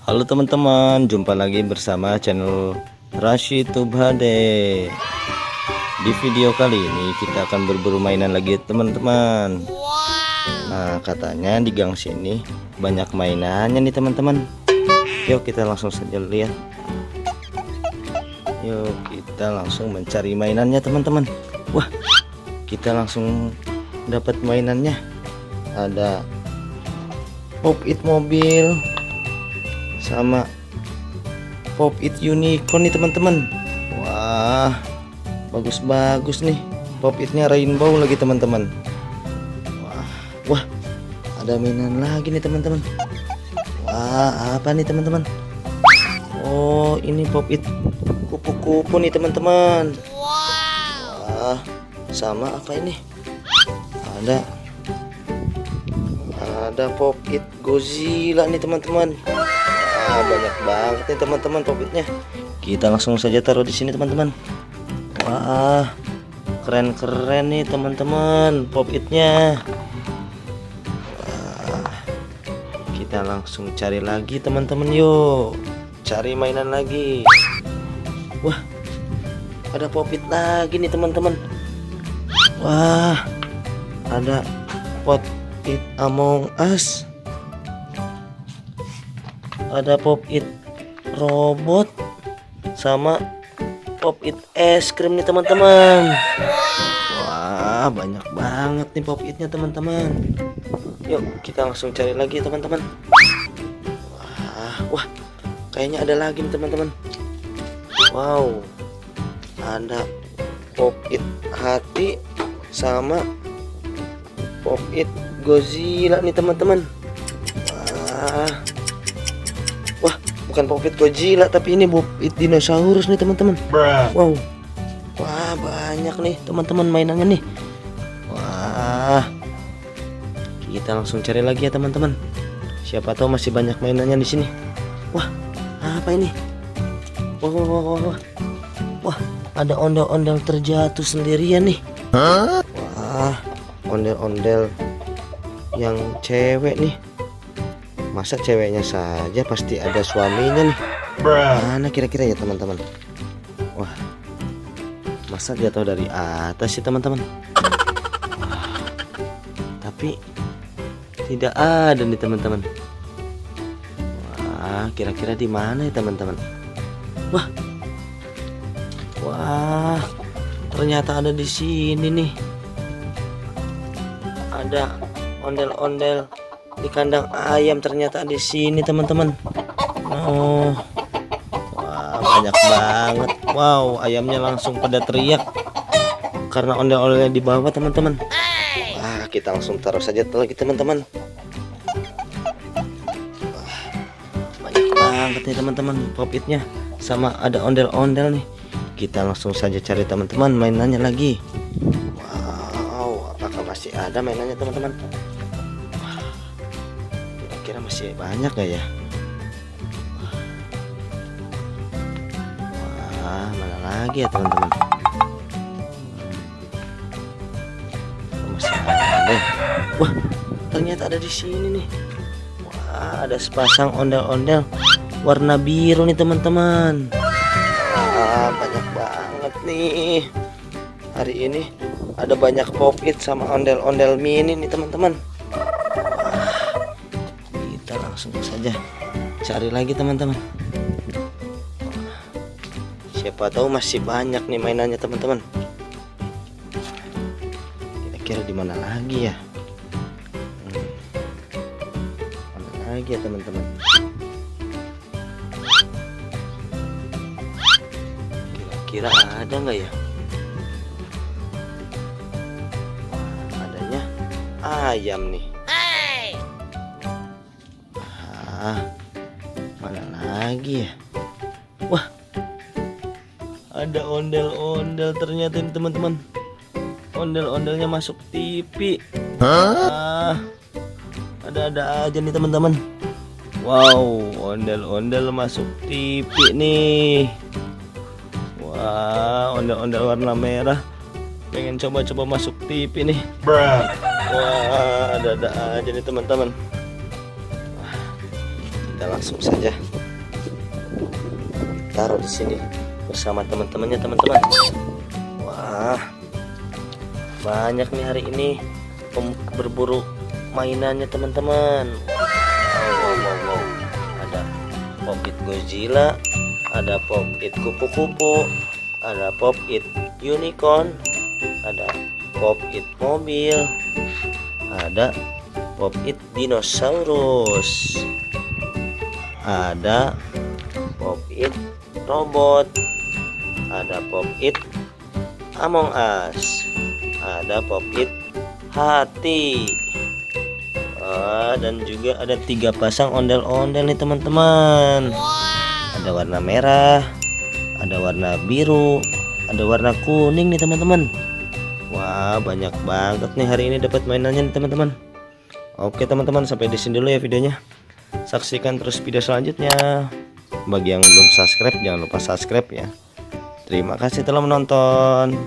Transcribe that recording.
Halo teman-teman, jumpa lagi bersama channel Rashid Tubhade. Di video kali ini kita akan berburu mainan lagi teman-teman. Nah, katanya di gang sini banyak mainannya nih teman-teman. Yuk kita langsung saja lihat. Yuk kita langsung mencari mainannya teman-teman. Wah, kita langsung dapat mainannya. Ada Pop It mobil sama Pop It unicorn nih teman-teman. Wah, bagus-bagus nih. Pop Itnya rainbow lagi teman-teman. Wah, ada mainan lagi nih teman-teman. Wah, apa nih teman-teman? Oh, ini Pop It kupu-kupu nih teman-teman. Wah, sama apa ini? Ada Pop It Godzilla nih teman-teman. Banyak banget nih teman-teman Pop It-nya. Kita langsung saja taruh di sini teman-teman. Wah, keren-keren nih teman-teman Pop It-nya. Kita langsung cari lagi teman-teman, yuk cari mainan lagi. Wah, ada Pop It lagi nih teman-teman. Wah, ada Pop It Among Us, ada Pop It robot, sama Pop It es krim nih teman-teman. Wah, banyak banget nih Pop Itnya teman-teman. Yuk kita langsung cari lagi teman-teman. Wah, kayaknya ada lagi nih teman-teman. Wow, ada Pop It hati sama Pop It Godzilla nih teman-teman. Wah, bukan Pop It Godzilla tapi ini Pop It dinosaurus nih teman-teman. Wow, wah banyak nih teman-teman mainannya nih. Wah, kita langsung cari lagi ya teman-teman. Siapa tahu masih banyak mainannya di sini. Wah, apa ini? Wah, ada ondel-ondel terjatuh sendirian nih. Wah, ondel-ondel yang cewek nih. Masa ceweknya saja, pasti ada suaminya nih. Mana kira-kira ya teman-teman? Wah, masa jatuh dari atas sih teman-teman? Tapi tidak ada nih teman-teman. Wah, kira-kira di mana ya teman-teman? Wah, ternyata ada di sini nih. Ada ondel-ondel di kandang ayam, ternyata di sini teman-teman. Oh, wah banyak banget. Wow, ayamnya langsung pada teriak karena ondel-ondelnya di bawah teman-teman. Wah, kita langsung taruh saja lagi teman-teman. Banyak banget nih teman-teman Pop It-nya, sama ada ondel-ondel nih. Kita langsung saja cari teman-teman mainannya lagi. Wow, apakah masih ada mainannya teman-teman? Kira-kira masih banyak gak ya? Wah, mana lagi ya teman-teman? Masih ada. Wah, ternyata ada di sini nih. Wah, ada sepasang ondel-ondel warna biru nih teman-teman. Wah, banyak banget nih. Hari ini ada banyak Pop It sama ondel-ondel mini nih teman-teman. Kita langsung saja cari lagi teman-teman. Siapa tahu masih banyak nih mainannya teman-teman. Kira-kira di mana lagi ya? Mana lagi ya teman-teman? Kira-kira ada nggak ya? Adanya ayam nih. Mana lagi ya? Wah, ada ondel-ondel ternyata nih teman-teman. Ondel-ondelnya masuk TV. Ada-ada aja nih teman-teman. Wow, ondel-ondel masuk TV nih. Wah, ondel-ondel warna merah pengen coba-coba masuk TV nih. Wah, ada-ada aja nih teman-teman. kita langsung saja taruh di sini bersama teman-temannya teman-teman. Wah, banyak nih hari ini berburu mainannya teman-teman. Wow. Ada Pop-It Godzilla, ada Pop-It kupu-kupu, ada Pop-It unicorn, ada Pop-It mobil, ada Pop-It dinosaurus, ada Pop-It robot, ada Pop-It Among Us, ada Pop-It hati. Dan juga ada 3 pasang ondel-ondel nih teman-teman. Ada warna merah, ada warna biru, ada warna kuning nih teman-teman. Wah, banyak banget nih hari ini dapat mainannya nih teman-teman. Oke teman-teman, sampai di sini dulu ya videonya. Saksikan terus video selanjutnya. Bagi yang belum subscribe, jangan lupa subscribe ya. Terima kasih telah menonton.